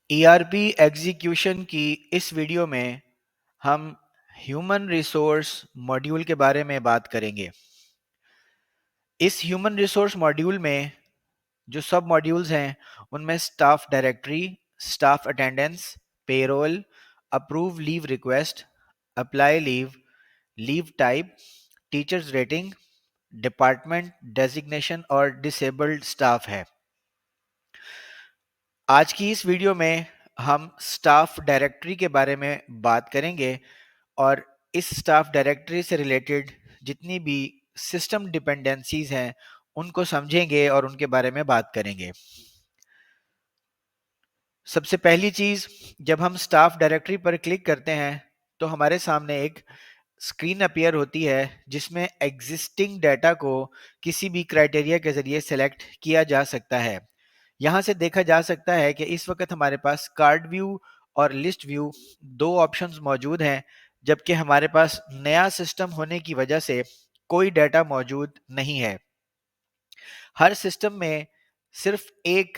ERP execution की इस video में हम ह्यूमन रिसोर्स मॉड्यूल के बारे में बात करेंगे। इस ह्यूमन रिसोर्स मॉड्यूल में जो सब मॉड्यूल्स हैं उनमें staff directory, staff attendance, payroll, approve leave request, apply leave, leave type, teachers rating, department designation और डिसेबल्ड स्टाफ है। आज की इस वीडियो में हम स्टाफ डायरेक्टरी के बारे में बात करेंगे और इस स्टाफ डायरेक्टरी से रिलेटेड जितनी भी सिस्टम डिपेंडेंसीज हैं उनको समझेंगे और उनके बारे में बात करेंगे। सबसे पहली चीज, जब हम स्टाफ डायरेक्टरी पर क्लिक करते हैं तो हमारे सामने एक स्क्रीन अपीयर होती है जिसमें एग्जिस्टिंग डाटा को किसी भी क्राइटेरिया के जरिए सेलेक्ट किया जा सकता है। यहाँ से देखा जा सकता है कि इस वक्त हमारे पास कार्ड व्यू और लिस्ट व्यू दो ऑप्शंस मौजूद हैं, जबकि हमारे पास नया सिस्टम होने की वजह से कोई डाटा मौजूद नहीं है। हर सिस्टम में सिर्फ एक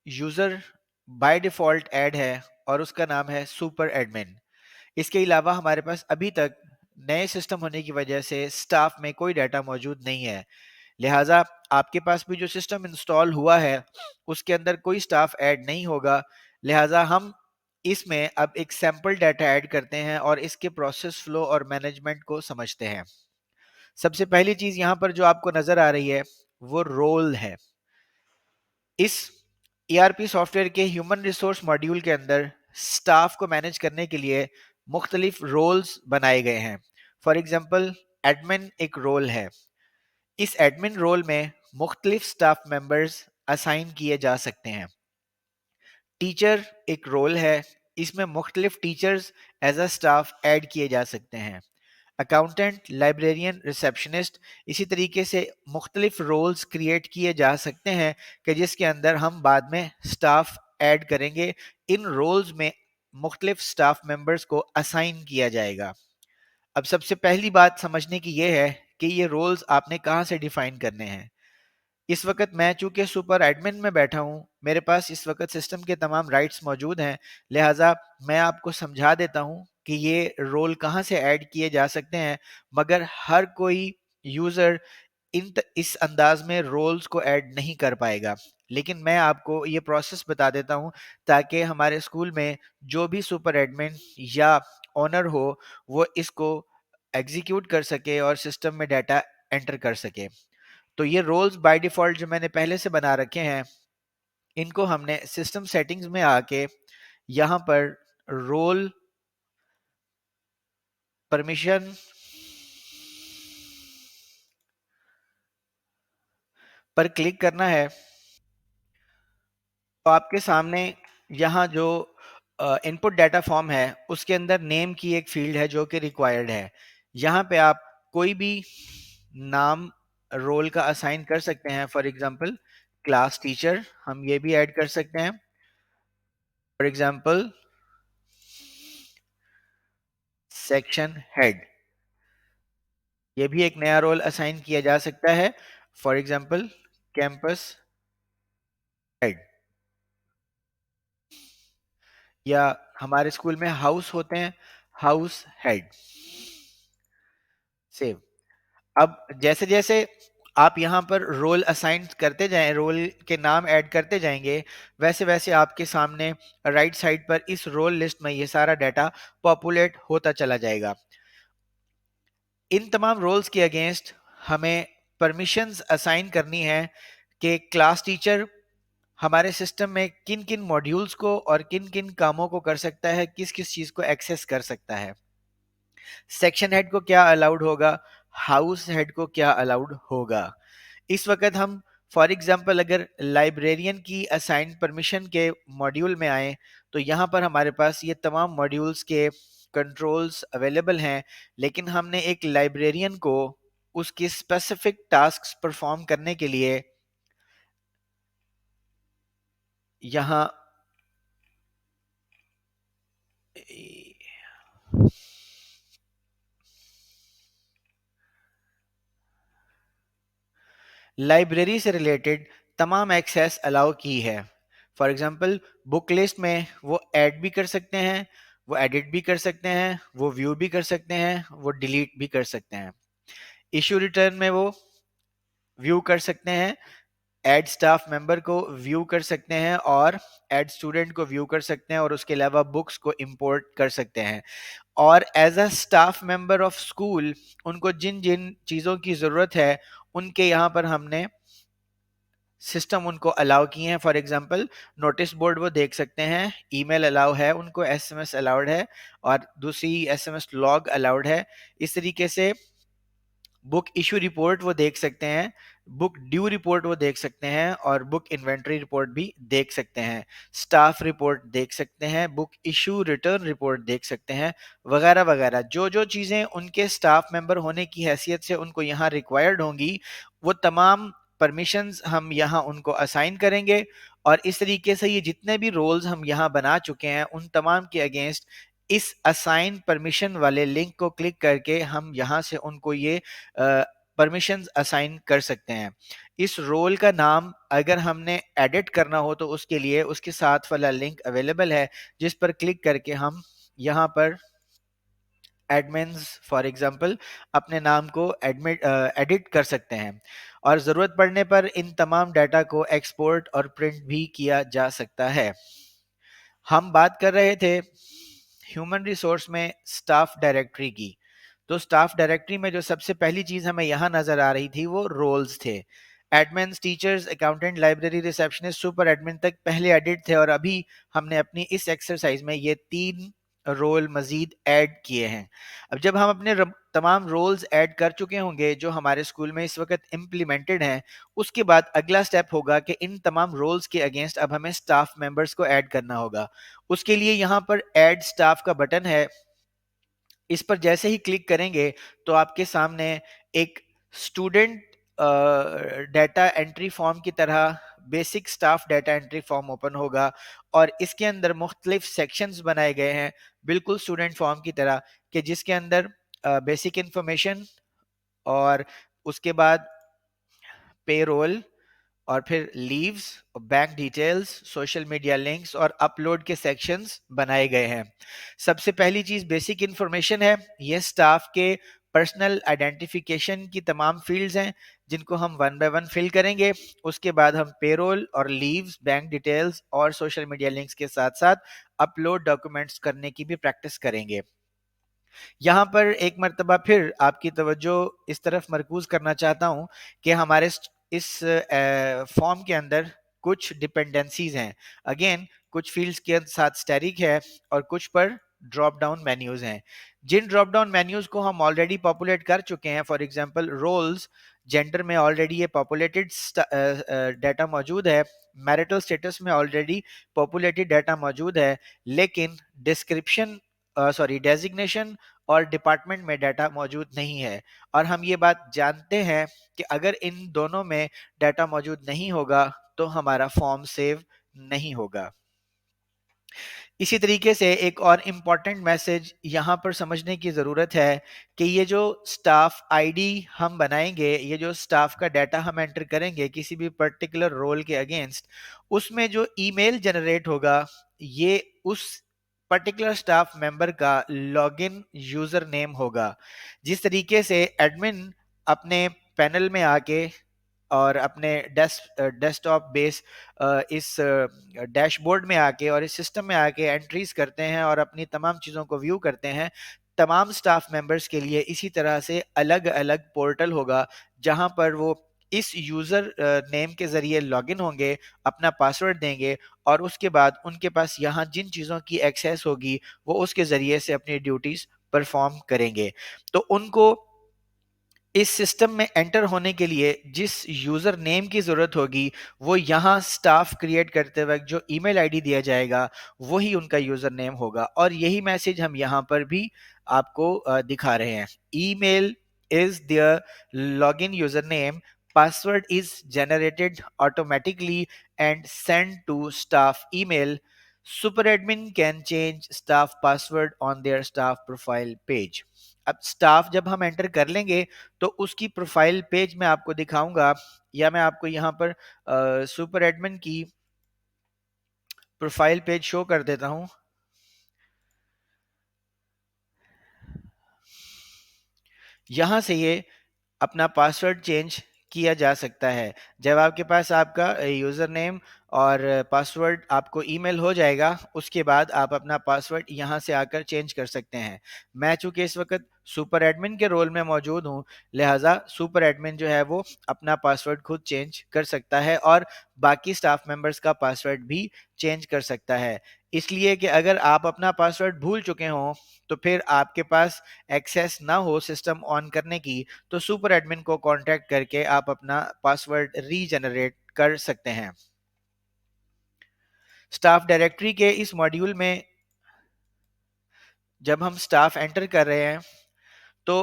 यूजर बाय डिफॉल्ट ऐड है और उसका नाम है सुपर एडमिन। इसके अलावा हमारे पास अभी तक नए सिस्टम होने की वजह से स्टाफ में कोई डाटा मौजूद नहीं है। लिहाजा आपके पास भी जो सिस्टम इंस्टॉल हुआ है उसके अंदर कोई स्टाफ ऐड नहीं होगा। लिहाजा हम इसमें अब एक सैंपल डाटा ऐड करते हैं और इसके प्रोसेस फ्लो और मैनेजमेंट को समझते हैं। सबसे पहली चीज यहाँ पर जो आपको नजर आ रही है वो रोल है। इस ईआरपी सॉफ्टवेयर के ह्यूमन रिसोर्स मॉड्यूल के अंदर स्टाफ को मैनेज करने के लिए मुख्तलिफ रोल्स बनाए गए हैं। फॉर एग्जाम्पल, एडमिन एक रोल है। इस एडमिन रोल में मुख्तलिफ स्टाफ मेंबर्स असाइन किए जा सकते हैं। टीचर एक रोल है, इसमें मुख्तलिफ teachers as a staff add किए जा सकते हैं। अकाउंटेंट, लाइब्रेरियन, रिसेप्शनिस्ट, इसी तरीके से मुख्तलिफ रोल्स क्रिएट किए जा सकते हैं कि जिसके अंदर हम बाद में स्टाफ ऐड करेंगे। इन रोल्स में मुख्तलिफ स्टाफ मेंबर्स को असाइन किया जाएगा। अब सबसे पहली बात समझने की ये है कि ये रोल्स आपने कहाँ से डिफाइन करने हैं। इस वक्त मैं चूंकि सुपर एडमिन में बैठा हूं, मेरे पास इस वक्त सिस्टम के तमाम राइट्स मौजूद हैं। लिहाजा मैं आपको समझा देता हूं कि ये रोल कहां से ऐड किए जा सकते हैं, मगर हर कोई यूजर इस अंदाज में रोल्स को ऐड नहीं कर पाएगा। लेकिन मैं आपको ये प्रोसेस बता देता हूं ताकि हमारे स्कूल में जो भी सुपर एडमिन या ओनर हो वो इसको एग्जीक्यूट कर सके और सिस्टम में डाटा एंटर कर सके। तो ये रोल्स बाय डिफॉल्ट जो मैंने पहले से बना रखे हैं, इनको हमने सिस्टम सेटिंग्स में आके यहाँ पर रोल परमिशन पर क्लिक करना है। तो आपके सामने यहाँ जो इनपुट डाटा फॉर्म है उसके अंदर नेम की एक फील्ड है जो कि रिक्वायर्ड है। यहाँ पे आप कोई भी नाम रोल का असाइन कर सकते हैं। फॉर एग्जांपल, क्लास टीचर हम ये भी ऐड कर सकते हैं। फॉर एग्जांपल, सेक्शन हेड, ये भी एक नया रोल असाइन किया जा सकता है। फॉर एग्जांपल, कैंपस हेड, या हमारे स्कूल में हाउस होते हैं, हाउस हेड। सेव। अब जैसे जैसे आप यहाँ पर रोल असाइन करते जाएं, रोल के नाम ऐड करते जाएंगे, वैसे वैसे आपके सामने राइट साइड पर इस रोल लिस्ट में ये सारा डाटा पॉपुलेट होता चला जाएगा। इन तमाम रोल्स के अगेंस्ट हमें परमिशंस असाइन करनी है कि क्लास टीचर हमारे सिस्टम में किन किन मॉड्यूल्स को और किन किन कामों को कर सकता है, किस किस चीज को एक्सेस कर सकता है। सेक्शन हेड को क्या अलाउड होगा, हाउस हेड को क्या अलाउड होगा। इस वक्त हम फॉर एग्जांपल अगर लाइब्रेरियन की असाइन परमिशन के मॉड्यूल में आए तो यहाँ पर हमारे पास ये तमाम मॉड्यूल्स के कंट्रोल्स अवेलेबल हैं, लेकिन हमने एक लाइब्रेरियन को उसकी स्पेसिफिक टास्क्स परफॉर्म करने के लिए यहाँ लाइब्रेरी से रिलेटेड तमाम एक्सेस अलाउ की है। फॉर एग्जांपल बुक लिस्ट में वो ऐड भी कर सकते हैं, वो एडिट भी कर सकते हैं, वो व्यू भी कर सकते हैं, वो डिलीट भी कर सकते हैं। इशू रिटर्न में वो व्यू कर सकते हैं, ऐड स्टाफ मेंबर को व्यू कर सकते हैं और ऐड स्टूडेंट को व्यू कर सकते हैं, और उसके अलावा बुक्स को इंपोर्ट कर सकते हैं। और as a staff member of school उनको जिन जिन चीज़ों की ज़रूरत है उनके यहाँ पर हमने सिस्टम उनको अलाउ किए हैं। फॉर एग्जांपल नोटिस बोर्ड वो देख सकते हैं, ईमेल अलाउ है उनको, एसएमएस अलाउड है, और दूसरी एसएमएस लॉग अलाउड है। इस तरीके से बुक इशू रिपोर्ट वो देख सकते हैं, बुक ड्यू रिपोर्ट वो देख सकते हैं, और बुक इन्वेंट्री रिपोर्ट भी देख सकते हैं, स्टाफ रिपोर्ट देख सकते हैं, बुक इशू रिटर्न रिपोर्ट देख सकते हैं, वगैरह वगैरह। जो जो चीज़ें उनके स्टाफ मेंबर होने की हैसियत से उनको यहाँ रिक्वायर्ड होंगी, वो तमाम परमिशंस हम यहाँ उनको असाइन करेंगे, और इस तरीके से ये जितने भी रोल्स हम यहाँ बना चुके हैं उन तमाम के अगेंस्ट इस असाइन परमिशन वाले लिंक को क्लिक करके हम यहाँ से उनको ये परमिशंस असाइन कर सकते हैं। इस रोल का नाम अगर हमने एडिट करना हो तो उसके लिए उसके साथ वाला लिंक अवेलेबल है, जिस पर क्लिक करके हम यहाँ पर एडमिन्स फॉर एग्जांपल अपने नाम को एडिट कर सकते हैं, और ज़रूरत पड़ने पर इन तमाम डाटा को एक्सपोर्ट और प्रिंट भी किया जा सकता है। हम बात कर रहे थे ह्यूमन रिसोर्स में स्टाफ डायरेक्टरी की। तो स्टाफ डायरेक्टरी में जो सबसे पहली चीज हमें यहाँ नजर आ रही थी वो रोल्स थे। Admins, teachers, accountant, library receptionist, super admin तक पहले एडिट थे, और अभी हमने अपनी इस एक्सरसाइज में ये 3 रोल मजीद ऐड किए हैं। अब जब हम अपने तमाम रोल्स ऐड कर चुके होंगे जो हमारे स्कूल में इस वक्त इम्प्लीमेंटेड हैं, उसके बाद अगला स्टेप होगा कि इन तमाम रोल्स के अगेंस्ट अब हमें स्टाफ मेंबर्स को ऐड करना होगा। उसके लिए यहाँ पर ऐड स्टाफ का बटन है, इस पर जैसे ही क्लिक करेंगे तो आपके सामने एक स्टूडेंट डाटा एंट्री फॉर्म की तरह basic staff data entry form open होगा, और इसके अंदर मुख्तलिफ सेक्शंस बनाए गए हैं बिल्कुल स्टूडेंट फॉर्म की तरह, कि जिसके अंदर बेसिक इंफॉर्मेशन, और उसके बाद पेरोल, और फिर leaves, bank details, social media links और अपलोड के सेक्शंस बनाए गए हैं। सबसे पहली चीज बेसिक इंफॉर्मेशन है। ये स्टाफ के पर्सनल आइडेंटिफिकेशन की तमाम फील्ड्स हैं जिनको हम वन बाय वन फिल करेंगे। उसके बाद हम पेरोल और लीव्स, बैंक डिटेल्स और सोशल मीडिया लिंक्स के साथ साथ अपलोड डॉक्यूमेंट्स करने की भी प्रैक्टिस करेंगे। यहाँ पर एक मर्तबा फिर आपकी तवज्जो इस तरफ मरकूज करना चाहता हूँ कि हमारे इस फॉर्म के अंदर कुछ डिपेंडेंसीज हैं। अगेन कुछ फील्ड्स के साथ स्टैटिक है और कुछ पर ड्रॉप डाउन मेन्यूज हैं। जिन ड्रॉप डाउन मेन्यूज को हम ऑलरेडी पॉपुलेट कर चुके हैं, फॉर एग्जांपल रोल्स, जेंडर में ऑलरेडी ये पॉपुलेटेड डाटा मौजूद है, मैरिटल स्टेटस में ऑलरेडी पॉपुलेटेड डाटा मौजूद है, लेकिन डिस्क्रिप्शन सॉरी डेजिग्नेशन और डिपार्टमेंट में डाटा मौजूद नहीं है। और हम ये बात जानते हैं कि अगर इन दोनों में डाटा मौजूद नहीं होगा तो हमारा फॉर्म सेव नहीं होगा। इसी तरीके से एक और इम्पॉर्टेंट मैसेज यहाँ पर समझने की ज़रूरत है कि ये जो स्टाफ आईडी हम बनाएंगे, ये जो स्टाफ का डाटा हम एंटर करेंगे किसी भी पर्टिकुलर रोल के अगेंस्ट, उसमें जो ईमेल जनरेट होगा ये उस पर्टिकुलर स्टाफ मेंबर का लॉगिन यूजर नेम होगा। जिस तरीके से एडमिन अपने पैनल में आके और अपने डेस्कटॉप बेस इस डैशबोर्ड में आके और इस सिस्टम में आके एंट्रीज करते हैं और अपनी तमाम चीज़ों को व्यू करते हैं, तमाम स्टाफ मेंबर्स के लिए इसी तरह से अलग अलग पोर्टल होगा जहां पर वो इस यूज़र नेम के ज़रिए लॉगिन होंगे, अपना पासवर्ड देंगे, और उसके बाद उनके पास यहाँ जिन चीज़ों की एक्सेस होगी वो उसके ज़रिए से अपनी ड्यूटीज़ परफॉर्म करेंगे। तो उनको इस सिस्टम में एंटर होने के लिए जिस यूजर नेम की जरूरत होगी वो यहाँ स्टाफ क्रिएट करते वक्त जो ईमेल आईडी दिया जाएगा वही उनका यूजर नेम होगा, और यही मैसेज हम यहाँ पर भी आपको दिखा रहे हैं। Email is the login user name, password is generated automatically and sent to staff email. Super admin can change staff password on their staff profile page. अब स्टाफ जब हम एंटर कर लेंगे तो उसकी प्रोफाइल पेज में आपको दिखाऊंगा, या मैं आपको यहाँ पर सुपर एडमिन की प्रोफाइल पेज शो कर देता हूं। यहां से ये अपना पासवर्ड चेंज किया जा सकता है। जब आपके पास आपका यूज़र नेम और पासवर्ड आपको ईमेल हो जाएगा, उसके बाद आप अपना पासवर्ड यहां से आकर चेंज कर सकते हैं। मैं चूंकि इस वक्त सुपर एडमिन के रोल में मौजूद हूं, लिहाजा सुपर एडमिन जो है वो अपना पासवर्ड खुद चेंज कर सकता है और बाकी स्टाफ मेंबर्स का पासवर्ड भी चेंज कर सकता है। इसलिए कि अगर आप अपना पासवर्ड भूल चुके हों, तो फिर आपके पास एक्सेस ना हो सिस्टम ऑन करने की, तो सुपर एडमिन को कांटेक्ट करके आप अपना पासवर्ड रीजनरेट कर सकते हैं। स्टाफ डायरेक्टरी के इस मॉड्यूल में जब हम स्टाफ एंटर कर रहे हैं, तो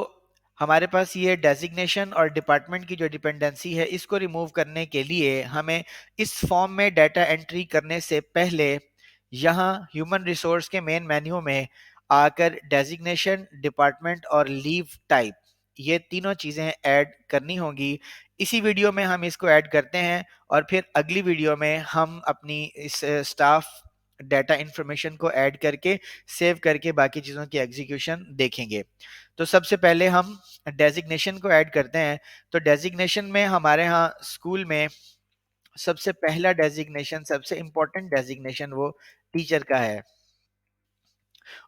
हमारे पास ये डेजिग्नेशन और डिपार्टमेंट की जो डिपेंडेंसी है, इसको रिमूव करने के लिए हमें इस फॉर्म में डाटा एंट्री करने से पहले यहाँ ह्यूमन रिसोर्स के मेन मेन्यू में आकर डेजिग्नेशन, डिपार्टमेंट और लीव टाइप, ये तीनों चीजें ऐड करनी होंगी। इसी वीडियो में हम इसको ऐड करते हैं और फिर अगली वीडियो में हम अपनी इस स्टाफ डाटा इंफॉर्मेशन को ऐड करके सेव करके बाकी चीजों की एग्जीक्यूशन देखेंगे। तो सबसे पहले हम डेजिग्नेशन को ऐड करते हैं। तो डेजिग्नेशन में हमारे यहाँ स्कूल में सबसे पहला डेजिग्नेशन, सबसे इंपॉर्टेंट डेजिग्नेशन वो टीचर का है।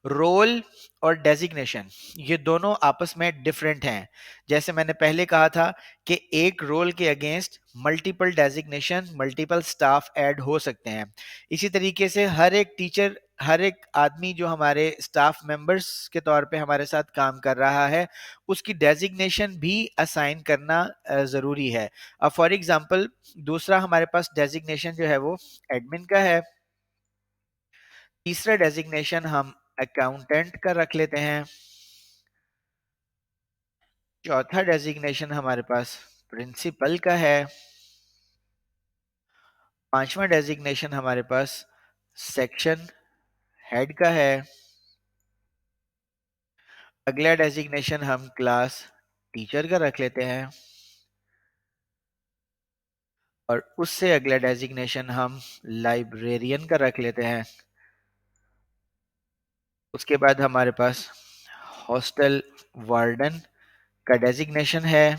रोल और डेजिग्नेशन ये दोनों आपस में डिफरेंट हैं। जैसे मैंने पहले कहा था कि एक रोल के against multiple designation, multiple staff add हो सकते हैं। इसी तरीके से हर एक टीचर, हर एक आदमी जो हमारे स्टाफ मेंबर्स के तौर पे हमारे साथ काम कर रहा है, उसकी डेजिग्नेशन भी असाइन करना जरूरी है। अब फॉर एग्जांपल दूसरा हमारे पास डेजिग्नेशन जो है वो एडमिन का है। तीसरा डेजिग्नेशन हम अकाउंटेंट का रख लेते हैं। चौथा डेजिग्नेशन हमारे पास प्रिंसिपल का है। पांचवा डेजिग्नेशन हमारे पास सेक्शन हेड का है। अगला डेजिग्नेशन हम क्लास टीचर का रख लेते हैं और उससे अगला डेजिग्नेशन हम लाइब्रेरियन का रख लेते हैं। उसके बाद हमारे पास हॉस्टल वार्डन का डेजिग्नेशन है।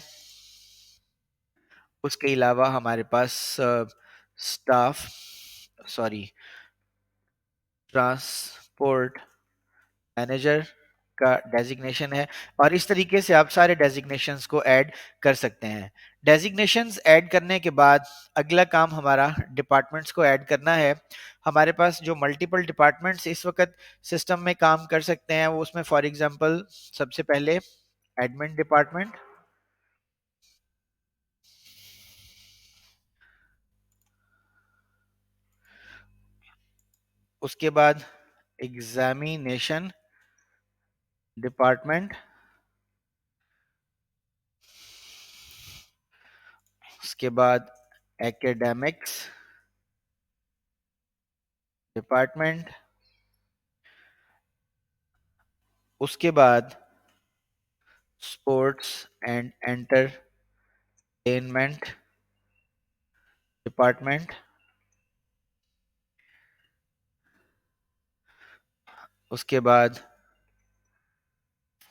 उसके अलावा हमारे पास स्टाफ सॉरी ट्रांसपोर्ट मैनेजर का डेजिग्नेशन है। और इस तरीके से आप सारे डेजिग्नेशंस को ऐड कर सकते हैं। डेजिग्नेशंस ऐड करने के बाद अगला काम हमारा डिपार्टमेंट्स को ऐड करना है। हमारे पास जो मल्टीपल डिपार्टमेंट्स इस वक्त सिस्टम में काम कर सकते हैं, वो उसमें फॉर एग्जांपल सबसे पहले एडमिन डिपार्टमेंट, उसके बाद एग्जामिनेशन डिपार्टमेंट, उसके बाद एकेडमिक्स डिपार्टमेंट, उसके बाद स्पोर्ट्स एंड एंटरटेनमेंट डिपार्टमेंट, उसके बाद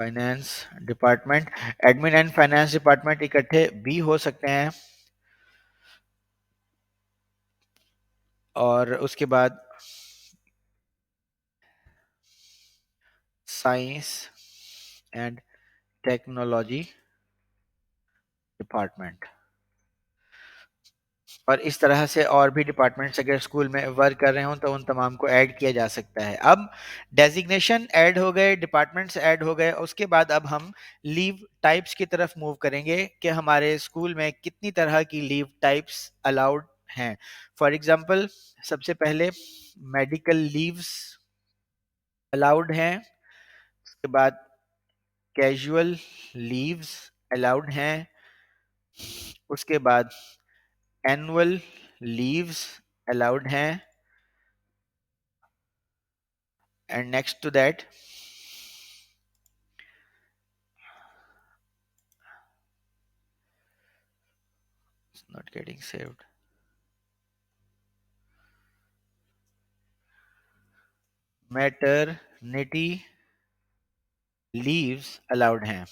finance department. Admin and finance department इकट्ठे भी हो सकते हैं। और उसके बाद साइंस एंड टेक्नोलॉजी डिपार्टमेंट। और इस तरह से और भी डिपार्टमेंट्स अगर स्कूल में वर्क कर रहे हो तो उन तमाम को ऐड किया जा सकता है। अब डेजिग्नेशन ऐड हो गए, डिपार्टमेंट्स ऐड हो गए, उसके बाद अब हम लीव टाइप्स की तरफ मूव करेंगे कि हमारे स्कूल में कितनी तरह की लीव टाइप्स अलाउड हैं। फॉर एग्जांपल सबसे पहले मेडिकल लीव्स अलाउड हैं। उसके बाद कैजुअल लीव्स अलाउड हैं। उसके बाद एनुअल लीव्स अलाउड हैं। and next to that it's not getting saved. Maternity leaves allowed हैं।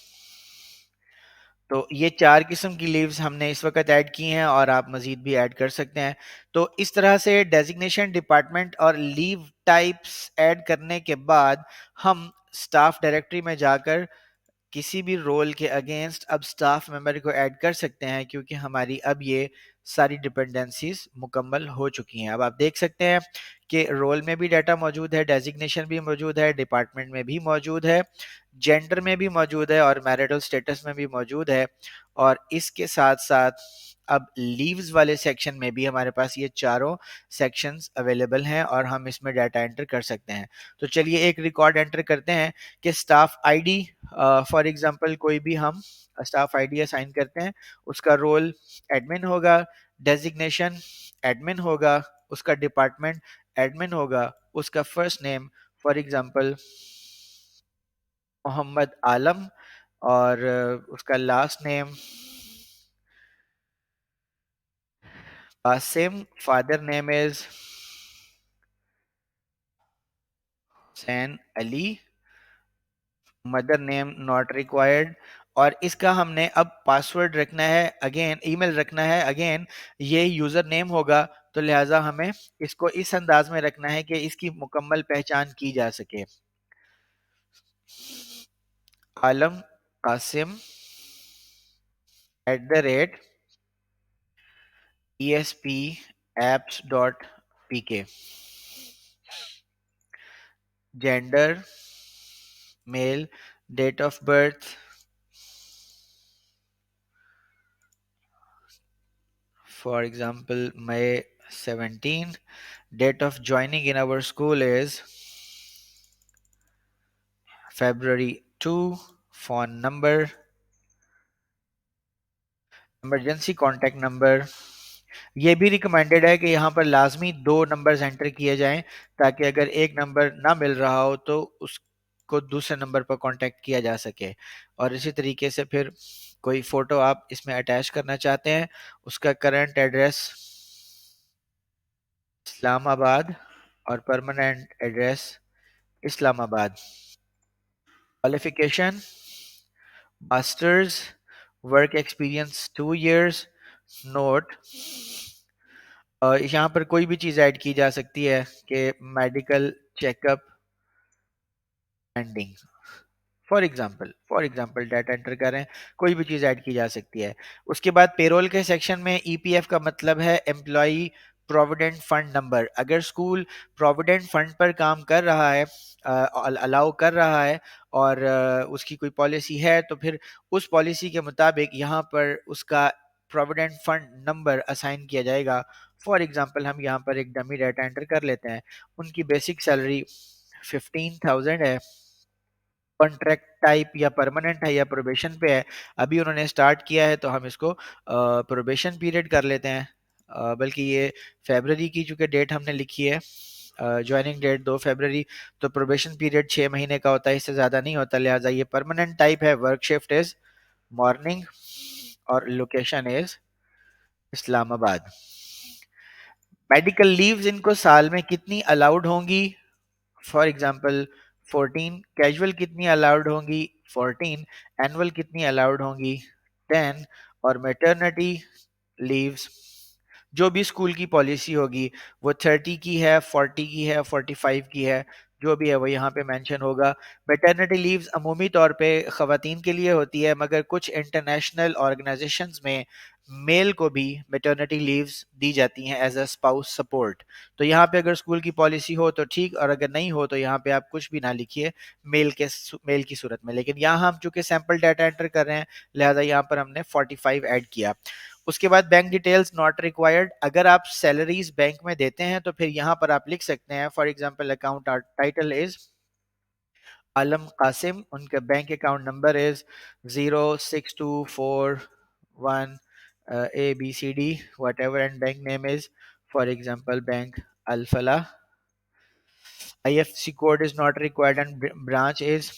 तो ये 4 किस्म की लीव्स हमने इस वक्त ऐड की हैं और आप मजीद भी ऐड कर सकते हैं। तो इस तरह से डेजिग्नेशन, डिपार्टमेंट और लीव टाइप्स ऐड करने के बाद हम स्टाफ डायरेक्टरी में जाकर किसी भी रोल के अगेंस्ट अब स्टाफ मेंबर को ऐड कर सकते हैं, क्योंकि हमारी अब ये सारी डिपेंडेंसीज मुकम्मल हो चुकी हैं। अब आप देख सकते हैं कि रोल में भी डाटा मौजूद है, डेजिग्नेशन भी मौजूद है, डिपार्टमेंट में भी मौजूद है, जेंडर में भी मौजूद है और मैरिटल स्टेटस में भी मौजूद है। और इसके साथ साथ अब लीव्स वाले सेक्शन में भी हमारे पास ये चारों सेक्शंस अवेलेबल हैं और हम इसमें डाटा एंटर कर सकते हैं। तो चलिए एक रिकॉर्ड एंटर करते हैं कि स्टाफ आईडी, फॉर एग्जांपल कोई भी हम स्टाफ आईडी असाइन करते हैं, उसका रोल एडमिन होगा, डेजिग्नेशन एडमिन होगा, उसका डिपार्टमेंट एडमिन होगा, उसका first name for example Mohammad Alam और उसका last name Qasim, father name is Hussain Ali, mother name not required. और इसका हमने अब पासवर्ड रखना है, अगेन ईमेल रखना है, अगेन ये यूजर नेम होगा, तो लिहाजा हमें इसको इस अंदाज में रखना है कि इसकी मुकम्मल पहचान की जा सके। Alam Qasim @, espapps.pk, gender male, date of birth for example May 17, date of joining in our school is February 2, phone number, emergency contact number. ये भी रिकमेंडेड है कि यहाँ पर लाजमी 2 नंबर्स एंटर किए जाएं, ताकि अगर एक नंबर ना मिल रहा हो तो उसको दूसरे नंबर पर कांटेक्ट किया जा सके। और इसी तरीके से फिर कोई फोटो आप इसमें अटैच करना चाहते हैं, उसका करंट एड्रेस इस्लामाबाद और permanent address Islamabad. Qualification masters, work experience 2 years। Note, यहाँ पर कोई भी चीज़ ऐड की जा सकती है कि medical checkup pending, for example data enter कर रहे हैं, कोई भी चीज़ ऐड की जा सकती है। उसके बाद पेरोल के सेक्शन में ईपीएफ का मतलब है एम्प्लॉय प्रोविडेंट फंड नंबर। अगर स्कूल प्रोविडेंट फंड पर काम कर रहा है, अलाउ कर रहा है और उसकी कोई पॉलिसी है, तो फिर उस पॉलिसी के मुताबिक यहाँ पर उसका प्रोविडेंट फंड नंबर असाइन किया जाएगा। फॉर एग्जाम्पल हम यहाँ पर एक डमी डाटा एंटर कर लेते हैं। उनकी बेसिक सैलरी 15,000 है, कॉन्ट्रैक्ट टाइप या परमानेंट है या प्रोबेशन पे है, अभी उन्होंने स्टार्ट किया है तो हम इसको प्रोबेशन पीरियड कर लेते हैं। बल्कि ये फरवरी की चूंकि डेट हमने लिखी है, ज्वाइनिंग डेट 2 फरवरी, तो प्रोबेशन पीरियड 6 महीने का होता है, इससे ज़्यादा नहीं होता, लिहाजा ये परमानेंट टाइप है। वर्क शिफ्ट इज मॉर्निंग और location is Islamabad. Medical leaves इनको साल में कितनी अलाउड होंगी, फॉर एग्जाम्पल 14, कैजुअल कितनी अलाउड होंगी 14, एनुअल कितनी अलाउड होंगी 10, और मैटरनिटी लीव्स जो भी स्कूल की पॉलिसी होगी वो 30 की है, 40 की है, 45 की है, जो भी है वो यहाँ पे मेंशन होगा। मैटरनिटी लीव्स अमूमी तौर पे ख़वातीन के लिए होती है, मगर कुछ इंटरनेशनल ऑर्गेनाइजेशंस में मेल को भी मैटरनिटी लीव्स दी जाती हैं एज अ स्पाउस सपोर्ट। तो यहाँ पे अगर स्कूल की पॉलिसी हो तो ठीक, और अगर नहीं हो तो यहाँ पे आप कुछ भी ना लिखिए मेल की सूरत में। लेकिन यहाँ हम चूंकि सैंपल डाटा एंटर कर रहे हैं, लिहाजा यहाँ पर हमने 45 ऐड किया। उसके बाद बैंक डिटेल्स नॉट रिक्वायर्ड। अगर आप सैलरीज बैंक में देते हैं तो फिर यहाँ पर आप लिख सकते हैं, for example account title is Alam Qasim, उनका bank account number is 06241 ABCD whatever, and bank name is for example Bank Al Falah। IFSC code is not required and branch is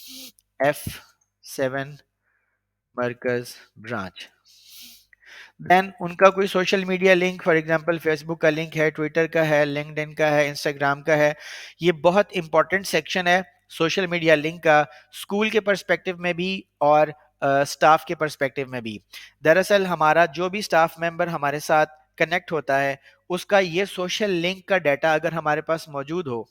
F7 Markaz branch। Then उनका कोई social media link, for example Facebook का link है, Twitter का है, LinkedIn का है, Instagram का है। ये बहुत इंपॉर्टेंट सेक्शन है सोशल मीडिया लिंक का, स्कूल के पर्सपेक्टिव में भी और स्टाफ के पर्सपेक्टिव में भी। दरअसल हमारा जो भी स्टाफ मेंबर हमारे साथ कनेक्ट होता है, उसका ये सोशल लिंक का डाटा अगर हमारे पास मौजूद हो,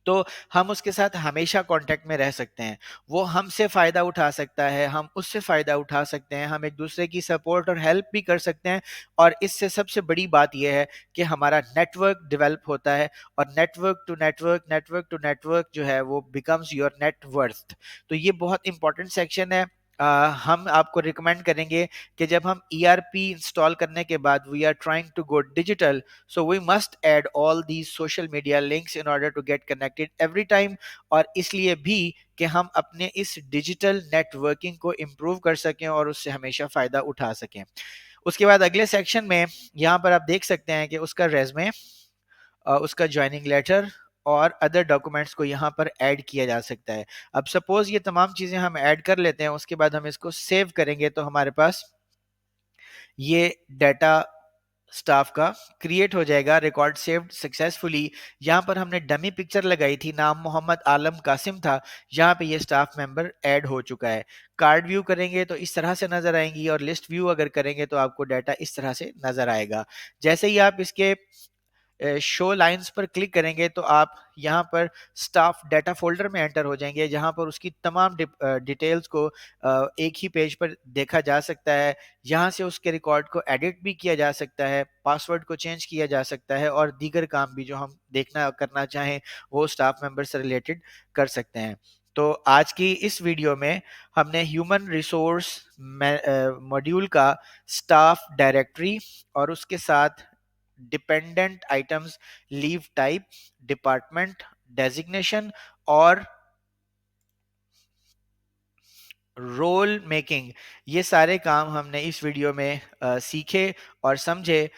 तो हम उसके साथ हमेशा कांटेक्ट में रह सकते हैं। वो हमसे फ़ायदा उठा सकता है, हम उससे फ़ायदा उठा सकते हैं, हम एक दूसरे की सपोर्ट और हेल्प भी कर सकते हैं। और इससे सबसे बड़ी बात यह है कि हमारा नेटवर्क डेवलप होता है, और network to network, network to network जो है वो बिकम्स योर नेट वर्थ। तो ये बहुत इंपॉर्टेंट सेक्शन है। हम आपको रिकमेंड करेंगे कि जब हम ईआरपी इंस्टॉल करने के बाद we are trying to go digital, so we must add all these social media links in order to get connected every time। और इसलिए भी कि हम अपने इस डिजिटल नेटवर्किंग को इम्प्रूव कर सकें और उससे हमेशा फ़ायदा उठा सकें। उसके बाद अगले सेक्शन में यहाँ पर आप देख सकते हैं कि उसका रेज़्मे, उसका जॉइनिंग लेटर और अदर डॉक्यूमेंट्स को यहाँ पर ऐड किया जा सकता है। अब सपोज़ ये तमाम चीज़ें हम ऐड कर लेते हैं, उसके बाद हम इसको सेव करेंगे तो हमारे पास ये डाटा स्टाफ का क्रिएट हो जाएगा, रिकॉर्ड सेव्ड सक्सेसफुली। यहाँ पर हमने डमी पिक्चर लगाई थी, नाम मोहम्मद आलम कासिम था। यहाँ पे ये स्टाफ मेंबर ऐड हो चुका है। कार्ड व्यू करेंगे तो इस तरह से नजर आएंगी, और लिस्ट व्यू अगर करेंगे तो आपको डाटा इस तरह से नजर आएगा। जैसे ही आप इसके शो लाइंस पर क्लिक करेंगे तो आप यहाँ पर स्टाफ डाटा फोल्डर में एंटर हो जाएंगे, जहाँ पर उसकी तमाम डिटेल्स को एक ही पेज पर देखा जा सकता है। यहाँ से उसके रिकॉर्ड को एडिट भी किया जा सकता है, पासवर्ड को चेंज किया जा सकता है, और दीगर काम भी जो हम देखना करना चाहें वो स्टाफ मेंबर से रिलेटेड कर सकते हैं। तो आज की इस वीडियो में हमने ह्यूमन रिसोर्स मॉड्यूल का स्टाफ डायरेक्टरी और उसके साथ dependent items, leave type, department designation और रोल मेकिंग, ये सारे काम हमने इस वीडियो में सीखे और समझे।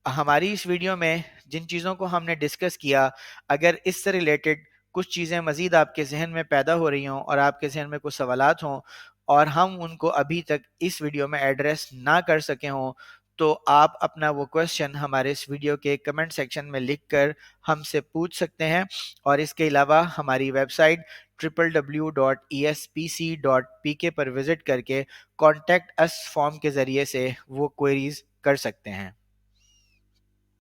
हमारी इस वीडियो में जिन चीज़ों को हमने डिस्कस किया, अगर इससे रिलेटेड कुछ चीज़ें मज़ीद आपके जहन में पैदा हो रही हों और आपके जहन में कुछ सवालात हों और हम उनको अभी तक इस वीडियो में एड्रेस ना कर सके हों, तो आप अपना वो क्वेश्चन हमारे इस वीडियो के कमेंट सेक्शन में लिख कर हमसे पूछ सकते हैं। और इसके अलावा हमारी वेबसाइट www.espc.pk पर विजिट करके कॉन्टैक्ट अस फॉर्म के ज़रिए से वो क्वेरीज कर सकते हैं।